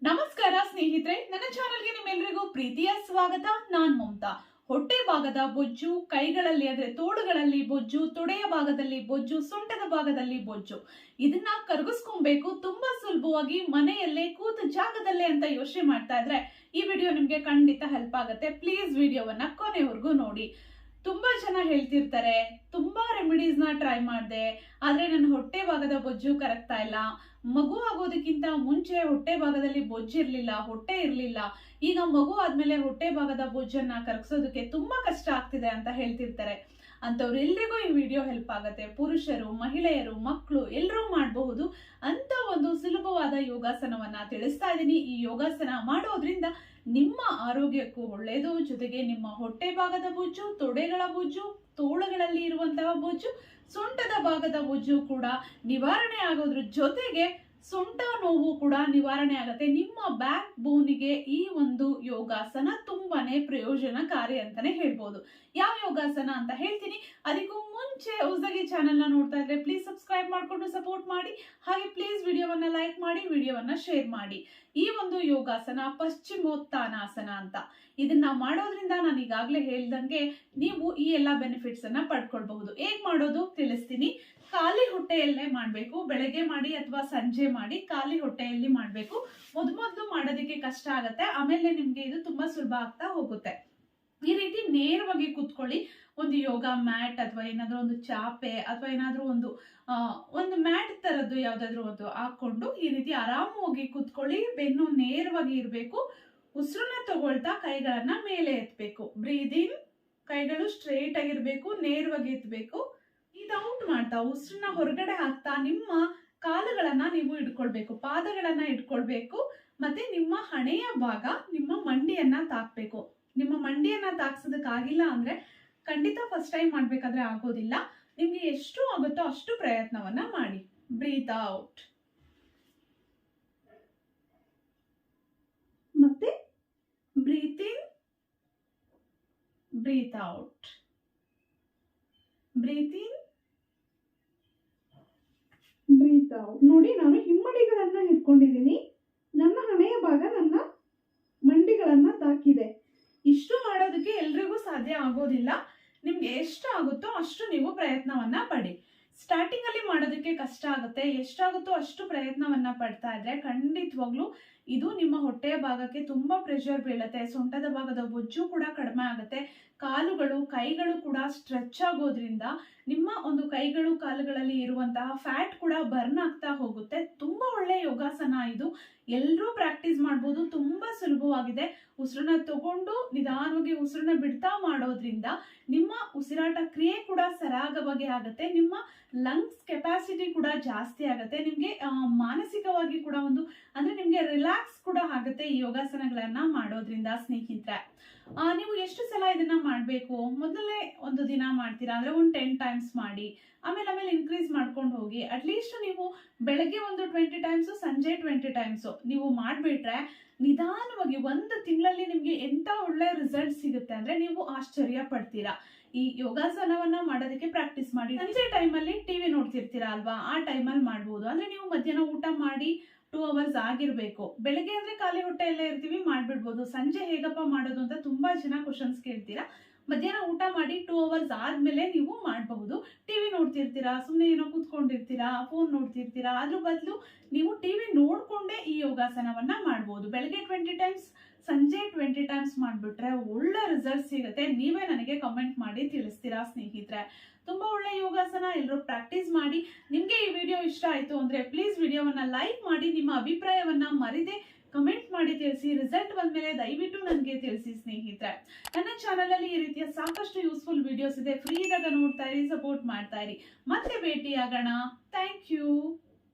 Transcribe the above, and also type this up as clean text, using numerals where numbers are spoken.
ನಮಸ್ಕಾರ ಸ್ನೇಹಿತರೆ, ನನ್ನ ಚಾನೆಲ್ಗೆ ನಿಮ್ಮೆಲ್ಲರಿಗೂ ಪ್ರೀತಿಯ ಸ್ವಾಗತ. ನಾನ್ ಮಮತಾ. ಹೊಟ್ಟೆ ಭಾಗದ ಬೊಜ್ಜು, ಕೈಗಳಲ್ಲಿ ಅಂದ್ರೆ ತೋಳುಗಳಲ್ಲಿ ಬೊಜ್ಜು, ತೊಡೆಯ ಭಾಗದಲ್ಲಿ ಬೊಜ್ಜು, ಸೊಂಟದ ಭಾಗದಲ್ಲಿ ಬೊಜ್ಜು, ಇದನ್ನ ಕರಗಿಸ್ಕೊಬೇಕು ತುಂಬಾ ಸುಲಭವಾಗಿ ಮನೆಯಲ್ಲೇ ಕೂತ ಜಾಗದಲ್ಲೇ ಅಂತ ಯೋಚನೆ ಮಾಡ್ತಾ ಇದ್ರೆ ಈ ವಿಡಿಯೋ ನಿಮ್ಗೆ ಖಂಡಿತ ಹೆಲ್ಪ್ ಆಗುತ್ತೆ. ಪ್ಲೀಸ್ ವಿಡಿಯೋವನ್ನ ಕೊನೆವರೆಗೂ ನೋಡಿ. ತುಂಬಾ ಜನ ಹೇಳ್ತಿರ್ತಾರೆ, ತುಂಬಾ ರೆಮಿಡೀಸ್ ನ ಟ್ರೈ ಮಾಡಿದೆ, ಆದ್ರೆ ನನ್ನ ಹೊಟ್ಟೆ ಭಾಗದ ಬೊಜ್ಜು ಕರಗ್ತಾ ಇಲ್ಲ. ಮಗು ಆಗೋದಕ್ಕಿಂತ ಮುಂಚೆ ಹೊಟ್ಟೆ ಭಾಗದಲ್ಲಿ ಬೊಜ್ಜು ಇರ್ಲಿಲ್ಲ, ಹೊಟ್ಟೆ ಇರ್ಲಿಲ್ಲ. ಈಗ ಮಗು ಆದ್ಮೇಲೆ ಹೊಟ್ಟೆ ಭಾಗದ ಬೊಜ್ಜನ್ನ ಕರಗಿಸೋದಕ್ಕೆ ತುಂಬಾ ಕಷ್ಟ ಆಗ್ತಿದೆ ಅಂತ ಹೇಳ್ತಿರ್ತಾರೆ. ಅಂತವ್ರೆಲ್ರಿಗೂ ಈ ವಿಡಿಯೋ ಹೆಲ್ಪ್ ಆಗುತ್ತೆ. ಪುರುಷರು, ಮಹಿಳೆಯರು, ಮಕ್ಕಳು ಎಲ್ಲರೂ ಮಾಡಬಹುದು ಅಂತ ಒಂದು ಸುಲಭವಾದ ಯೋಗಾಸನವನ್ನ ತಿಳಿಸ್ತಾ ಇದ್ದೀನಿ. ಈ ಯೋಗಾಸನ ಮಾಡೋದ್ರಿಂದ ನಿಮ್ಮ ಆರೋಗ್ಯಕ್ಕೂ ಒಳ್ಳೆಯದು, ಜೊತೆಗೆ ನಿಮ್ಮ ಹೊಟ್ಟೆ ಭಾಗದ ಬೊಜ್ಜು, ತೊಡೆಗಳ ಬೊಜ್ಜು, ತೋಳುಗಳಲ್ಲಿ ಇರುವಂತಹ ಬೊಜ್ಜು, ಸೊಂಟದ ಭಾಗದ ಬೊಜ್ಜು ಕೂಡ ನಿವಾರಣೆ ಆಗೋದ್ರ ಜೊತೆಗೆ ಸೊಂಟ ನೋವು ಕೂಡ ನಿವಾರಣೆ ಆಗುತ್ತೆ. ನಿಮ್ಮ ಬ್ಯಾಕ್ ಬೋನಿಗೆ ಈ ಒಂದು ಯೋಗಾಸನ ತುಂಬಾನೇ ಪ್ರಯೋಜನಕಾರಿ ಅಂತಾನೆ ಹೇಳ್ಬೋದು. ಯಾವ ಯೋಗಾಸನ ಅಂತ ಹೇಳ್ತೀನಿ. ಅದಕ್ಕೂ ಮುಂಚೆ ಹೊಸದಾಗಿ ಚಾನೆಲ್ ನ ನೋಡ್ತಾ ಇದ್ರೆ ಪ್ಲೀಸ್ ಸಬ್ಸ್ಕ್ರೈಬ್ ಮಾಡ್ಕೊಂಡು ಸಪೋರ್ಟ್ ಮಾಡಿ. ಹಾಗೆ ಪ್ಲೀಸ್ ವಿಡಿಯೋವನ್ನ ಲೈಕ್ ಮಾಡಿ, ವಿಡಿಯೋವನ್ನ ಶೇರ್ ಮಾಡಿ. ಈ ಒಂದು ಯೋಗಾಸನ ಪಶ್ಚಿಮೋತ್ತಾನಾಸನ ಅಂತ. ಇದನ್ನ ಮಾಡೋದ್ರಿಂದ ನಾನು ಈಗಾಗಲೇ ಹೇಳ್ದಂಗೆ ನೀವು ಈ ಎಲ್ಲಾ ಬೆನಿಫಿಟ್ಸ್ ಅನ್ನ ಪಡ್ಕೊಳ್ಬಹುದು. ಹೇಗ್ ಮಾಡೋದು ತಿಳಿಸ್ತೀನಿ. ಖಾಲಿ ಹೊಟ್ಟೆಯಲ್ಲೇ ಮಾಡ್ಬೇಕು. ಬೆಳಗ್ಗೆ ಮಾಡಿ ಅಥವಾ ಸಂಜೆ ಮಾಡಿ, ಖಾಲಿ ಹೊಟ್ಟೆಯಲ್ಲಿ ಮಾಡ್ಬೇಕು. ಮೊದಲು ಮಾಡೋದಕ್ಕೆ ಕಷ್ಟ ಆಗತ್ತೆ, ಆಮೇಲೆ ನಿಮ್ಗೆ ಇದು ತುಂಬಾ ಸುಲಭ ಆಗ್ತಾ ಹೋಗುತ್ತೆ. ಈ ರೀತಿ ನೇರವಾಗಿ ಕೂತ್ಕೊಳ್ಳಿ. ಒಂದು ಯೋಗ ಮ್ಯಾಟ್ ಅಥವಾ ಏನಾದ್ರೂ ಒಂದು ಚಾಪೆ ಅಥವಾ ಏನಾದ್ರೂ ಒಂದು ಮ್ಯಾಟ್ ತರದ್ದು ಯಾವ್ದಾದ್ರು ಒಂದು ಹಾಕೊಂಡು ಈ ರೀತಿ ಆರಾಮವಾಗಿ ಕೂತ್ಕೊಳ್ಳಿ. ಬೆನ್ನು ನೇರವಾಗಿ ಇರ್ಬೇಕು. ಉಸಿರನ್ನ ತಗೊಳ್ತಾ ಕೈಗಳನ್ನ ಮೇಲೆ ಎತ್ತಬೇಕು. ಬ್ರೀದ್ ಇನ್, ಕೈಗಳು ಸ್ಟ್ರೇಟ್ ಆಗಿರ್ಬೇಕು, ನೇರವಾಗಿ ಎತ್ತಬೇಕು. ಔಟ್ ಮಾಡ್ತಾ ಉಸಿರನ್ನ ಹೊರಗಡೆ ಹಾಕ್ತಾ ನಿಮ್ಮ ಕಾಲುಗಳನ್ನ ನೀವು ಇಟ್ಕೊಳ್ಬೇಕು, ಪಾದಗಳನ್ನ ಇಟ್ಕೊಳ್ಬೇಕು. ಮತ್ತೆ ನಿಮ್ಮ ಹಣೆಯ ಭಾಗ ನಿಮ್ಮ ಮಂಡಿಯನ್ನ ತಾಕ್ಬೇಕು. ನಿಮ್ಮ ಮಂಡಿಯನ್ನ ತಾಕ್ಸೋದಕ್ಕಾಗಿಲ್ಲ ಅಂದ್ರೆ ಖಂಡಿತ ಫಸ್ಟ್ ಟೈಮ್ ಮಾಡ್ಬೇಕಾದ್ರೆ ಆಗೋದಿಲ್ಲ. ನಿಮ್ಗೆ ಎಷ್ಟು ಆಗುತ್ತೋ ಅಷ್ಟು ಪ್ರಯತ್ನವನ್ನ ಮಾಡಿ. ಬ್ರೀತ್ ಔಟ್, ಮತ್ತೆ ಬ್ರೀತ್ ಇನ್, ಬ್ರೀತ್ ಔಟ್, ಬ್ರೀತ್ ಇನ್, ಬ್ರೀತ್ ಔಟ್. ನೋಡಿ, ನಾನು ಹಿಮ್ಮಡಿಗಳನ್ನ ಇಟ್ಕೊಂಡಿದ್ದೀನಿ. ನನ್ನ ಹಣೆಯ ಭಾಗ ನನ್ನ ಮಂಡಿಗಳನ್ನ ತಾಕಿದೆ. ಇಷ್ಟು ಮಾಡೋದಕ್ಕೆ ಎಲ್ರಿಗೂ ಸಾಧ್ಯ ಆಗೋದಿಲ್ಲ. ನಿಮ್ಗೆ ಎಷ್ಟು ಆಗುತ್ತೋ ಅಷ್ಟು ನೀವು ಪ್ರಯತ್ನವನ್ನ ಪಡಿ. ಸ್ಟಾರ್ಟಿಂಗ್ ಅಲ್ಲಿ ಮಾಡೋದಕ್ಕೆ ಕಷ್ಟ ಆಗುತ್ತೆ. ಎಷ್ಟಾಗುತ್ತೋ ಅಷ್ಟು ಪ್ರಯತ್ನವನ್ನ ಪಡ್ತಾ ಇದ್ರೆ ಖಂಡಿತವಾಗ್ಲೂ ಇದು ನಿಮ್ಮ ಹೊಟ್ಟೆಯ ಭಾಗಕ್ಕೆ ತುಂಬಾ ಪ್ರೆಷರ್ ಬೀಳುತ್ತೆ. ಸೊಂಟದ ಭಾಗದ ಬೊಜ್ಜು ಕೂಡ ಕಡಿಮೆ ಆಗುತ್ತೆ. ಕಾಲುಗಳು, ಕೈಗಳು ಕೂಡ ಸ್ಟ್ರೆಚ್ ಆಗೋದ್ರಿಂದ ನಿಮ್ಮ ಒಂದು ಕೈಗಳು, ಕಾಲುಗಳಲ್ಲಿ ಇರುವಂತಹ ಫ್ಯಾಟ್ ಕೂಡ ಬರ್ನ್ ಆಗ್ತಾ ಹೋಗುತ್ತೆ. ತುಂಬಾ ಒಳ್ಳೆ ಯೋಗಾಸನ ಇದು. ಎಲ್ಲರೂ ಪ್ರಾಕ್ಟೀಸ್ ಮಾಡ್ಬೋದು. ತುಂಬಾ ಸುಲಭವಾಗಿದೆ. ಉಸಿರನ್ನ ತಗೊಂಡು ನಿಧಾನವಾಗಿ ಉಸಿರನ್ನ ಬಿಡ್ತಾ ಮಾಡೋದ್ರಿಂದ ನಿಮ್ಮ ಉಸಿರಾಟ ಕ್ರಿಯೆ ಕೂಡ ಸರಾಗವಾಗಿ ಆಗುತ್ತೆ. ನಿಮ್ಮ ಲಂಗ್ಸ್ ಕೆಪಾಸಿಟಿ ಕೂಡ ಜಾಸ್ತಿ ಆಗುತ್ತೆ. ನಿಮ್ಗೆ ಮಾನಸಿಕವಾಗಿ ಕೂಡ ಅಂದ್ರೆ ನಿಮ್ಗೆ ರಿಲ್ಯಾಕ್ಸ್ ಕೂಡ ಆಗುತ್ತೆ ಈ ಯೋಗಾಸನಗಳನ್ನ ಮಾಡೋದ್ರಿಂದ. ಸ್ನೇಹಿತರೆ, ನೀವು ಎಷ್ಟು ಸಲ ಇದನ್ನ ಮಾಡ್ಬೇಕು? ಮೊದಲೇ ಒಂದು ದಿನ ಮಾಡ್ತೀರಾ ಅಂದ್ರೆ ಒಂದು 10 ಟೈಮ್ಸ್ ಮಾಡಿ. ಆಮೇಲೆ ಇನ್ಕ್ರೀಸ್ ಮಾಡ್ಕೊಂಡು ಹೋಗಿ. ಅಟ್ಲೀಸ್ಟ್ ನೀವು ಬೆಳಗ್ಗೆ ಒಂದು 20 ಟೈಮ್ಸ್, ಸಂಜೆ 20 ಟೈಮ್ಸ್ ನೀವು ಮಾಡ್ಬಿಟ್ರೆ ನಿಧಾನವಾಗಿ 1 ತಿಂಗಳಲ್ಲಿ ನಿಮ್ಗೆ ಎಂತ ಒಳ್ಳೆ ರಿಸಲ್ಟ್ ಸಿಗುತ್ತೆ ಅಂದ್ರೆ ನೀವು ಆಶ್ಚರ್ಯ ಪಡ್ತೀರಾ. ಈ ಯೋಗಾಸನವನ್ನ ಮಾಡೋದಕ್ಕೆ ಪ್ರಾಕ್ಟೀಸ್ ಮಾಡಿ. ಸಂಜೆ ಟೈಮಲ್ಲಿ ಟಿವಿ ನೋಡ್ತಿರ್ತೀರಾ ಅಲ್ವಾ, ಆ ಟೈಮಲ್ಲಿ ಮಾಡ್ಬೋದು. ಅಂದ್ರೆ ನೀವು ಮಧ್ಯಾಹ್ನ ಊಟ ಮಾಡಿ 2 ಅವರ್ಸ್ ಆಗಿರ್ಬೇಕು. ಬೆಳಗ್ಗೆ ಅಂದ್ರೆ ಖಾಲಿ ಹೊಟ್ಟೆಯಲ್ಲೇ ಇರ್ತೀವಿ, ಮಾಡ್ಬಿಡ್ಬೋದು. ಸಂಜೆ ಹೇಗಪ್ಪ ಮಾಡೋದು ಅಂತ ತುಂಬಾ ಜನ ಕ್ವಶನ್ಸ್ ಕೇಳ್ತೀರಾ. ಮಧ್ಯಾಹ್ನ ಊಟ ಮಾಡಿ 2 ಅವರ್ಸ್ ಆದ್ಮೇಲೆ ನೀವು ಮಾಡಬಹುದು. ಟಿವಿ ನೋಡ್ತಿರ್ತೀರಾ, ಸುಮ್ಮನೆ ಏನೋ ಕೂತ್ಕೊಂಡಿರ್ತೀರಾ, ಫೋನ್ ನೋಡ್ತಿರ್ತೀರಾ, ಅದ್ರ ಬದಲು ನೀವು ಟಿವಿ ನೋಡ್ಕೊಂಡೇ ಈ ಯೋಗಾಸನವನ್ನ ಮಾಡ್ಬೋದು. ಬೆಳಗ್ಗೆ 20 ಟೈಮ್ಸ್, ಸಂಜೆ 20 ಟೈಮ್ಸ್ ಮಾಡ್ಬಿಟ್ರೆ ಒಳ್ಳೆ ರಿಸಲ್ಟ್ ಸಿಗುತ್ತೆ. ನೀವೇ ನನಗೆ ಕಮೆಂಟ್ ಮಾಡಿ ತಿಳಿಸ್ತೀರಾ ಸ್ನೇಹಿತರೆ. ತುಂಬಾ ಒಳ್ಳೆ ಯೋಗಾಸನ. ಎಲ್ಲರೂ ಪ್ರಾಕ್ಟೀಸ್ ಮಾಡಿ. ನಿಮ್ಗೆ ಈ ವಿಡಿಯೋ ಇಷ್ಟ ಆಯ್ತು ಅಂದ್ರೆ ಪ್ಲೀಸ್ ವಿಡಿಯೋವನ್ನ ಲೈಕ್ ಮಾಡಿ. ನಿಮ್ಮ ಅಭಿಪ್ರಾಯವನ್ನ ಮರಿದೆ ಕಮೆಂಟ್ ಮಾಡಿ ತಿಳಿಸಿ. ರಿಸಲ್ಟ್ ಬಂದ್ಮೇಲೆ ದಯವಿಟ್ಟು ನನಗೆ ತಿಳಿಸಿ ಸ್ನೇಹಿತರೆ. ನನ್ನ ಚಾನಲ್ ಅಲ್ಲಿ ಈ ರೀತಿಯ ಸಾಕಷ್ಟು ಯೂಸ್ಫುಲ್ ವಿಡಿಯೋಸ್ ಇದೆ. ಫ್ರೀ ಇದ್ದಾಗ ನೋಡ್ತಾ ಇರಿ, ಸಪೋರ್ಟ್ ಮಾಡ್ತಾ ಇರಿ. ಮತ್ತೆ ಭೇಟಿಯಾಗೋಣ. Thank you.